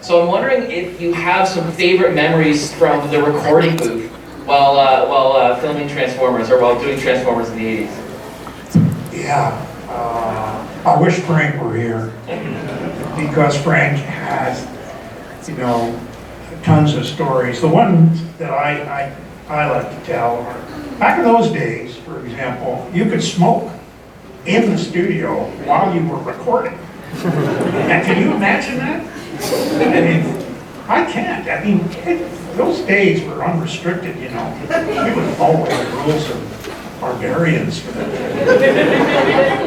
So I'm wondering if you have some favorite memories from the recording booth while filming Transformers or while doing Transformers in the 80s. Yeah, I wish Frank were here because Frank has, tons of stories. The ones that I like to tell are, back in those days, for example, you could smoke in the studio while you were recording. And can you imagine that? I mean, I can't. I mean, those days were unrestricted, We would follow the rules of barbarians for that.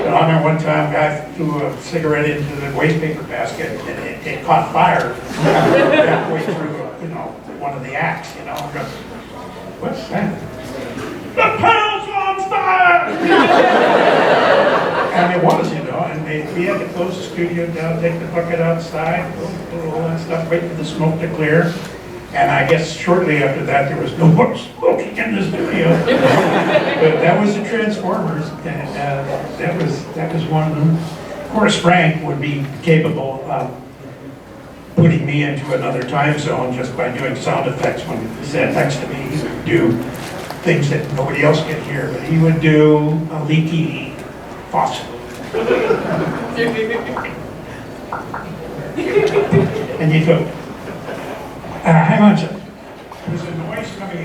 I remember one time a guy threw a cigarette into the waste paper basket and it caught fire halfway through, one of the acts, What's that? The panel's on fire! And it was, and we had to close the studio down, take the bucket outside, put all that stuff, wait for the smoke to clear. And I guess shortly after that, there was no more smoking in the studio. But that was the Transformers, and that was one of them. Of course, Frank would be capable of putting me into another time zone just by doing sound effects when he sat next to me. He would do things that nobody else could hear, but he would do a leaky faucet. And you go, hang on a second. There's a noise coming in.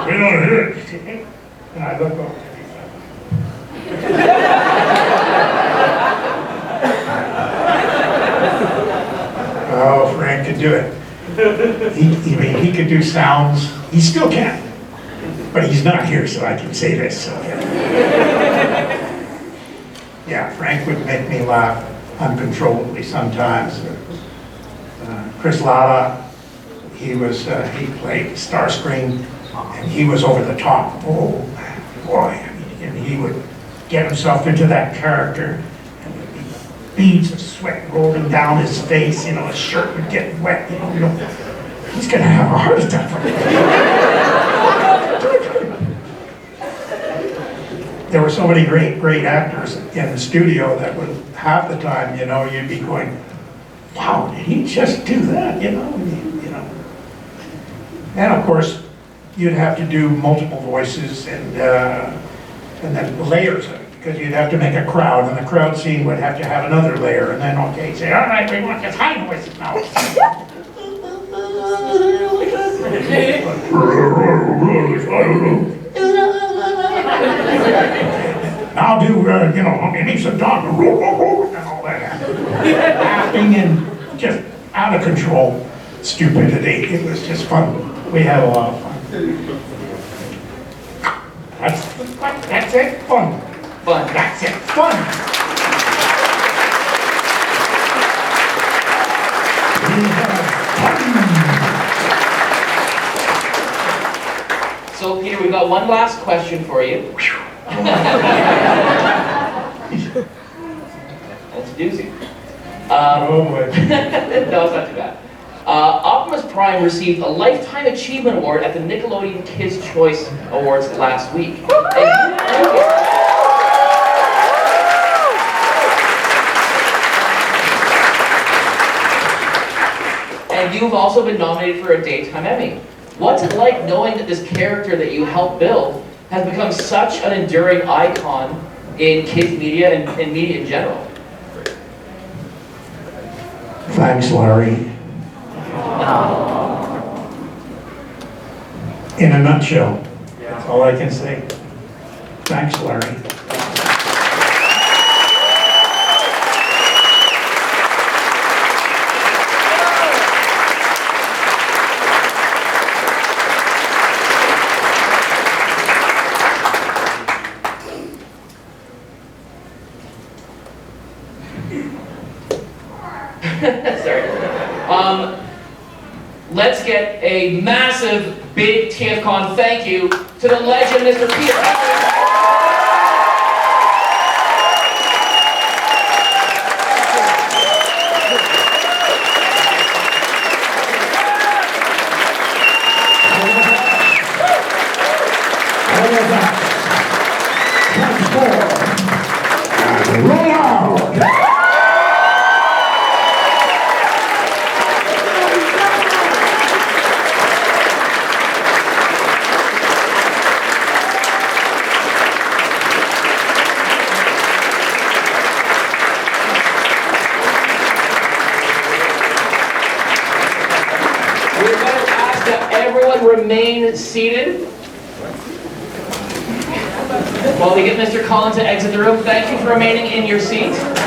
We don't hear it. And I look over. Oh, Frank could do it. He could do sounds. He still can. But he's not here, so I can say this. So. Yeah, Frank would make me laugh uncontrollably sometimes. Chris Latta, he played Starscream, and he was over the top. Oh boy, and he would get himself into that character, and there'd be beads of sweat rolling down his face. His shirt would get wet. He's gonna have a heart attack. There were so many great actors in the studio that would half the time, you'd be going, wow, did he just do that? And of course, you'd have to do multiple voices and then layers of it, because you'd have to make a crowd, and the crowd scene would have to have another layer, and then say, all right, we want this high voices now. I'll do, underneath the dog, and all that. Laughing and just out of control stupidity. It was just fun. We had a lot of fun. That's it, fun. Fun, that's it, fun. So Peter, we've got one last question for you. That's a doozy. Oh boy. No, it's not too bad. Optimus Prime received a Lifetime Achievement Award at the Nickelodeon Kids' Choice Awards last week. And you've also been nominated for a Daytime Emmy. What's it like knowing that this character that you helped build has become such an enduring icon in kids media and media in general? Thanks, Larry. In a nutshell, that's all I can say. Thanks, Larry. Sorry. Let's get a massive, big TFCon thank you to the legend, Mr. Peter. Roll out! everyone remain seated while we get Mr. Cullen to exit the room. Thank you for remaining in your seats.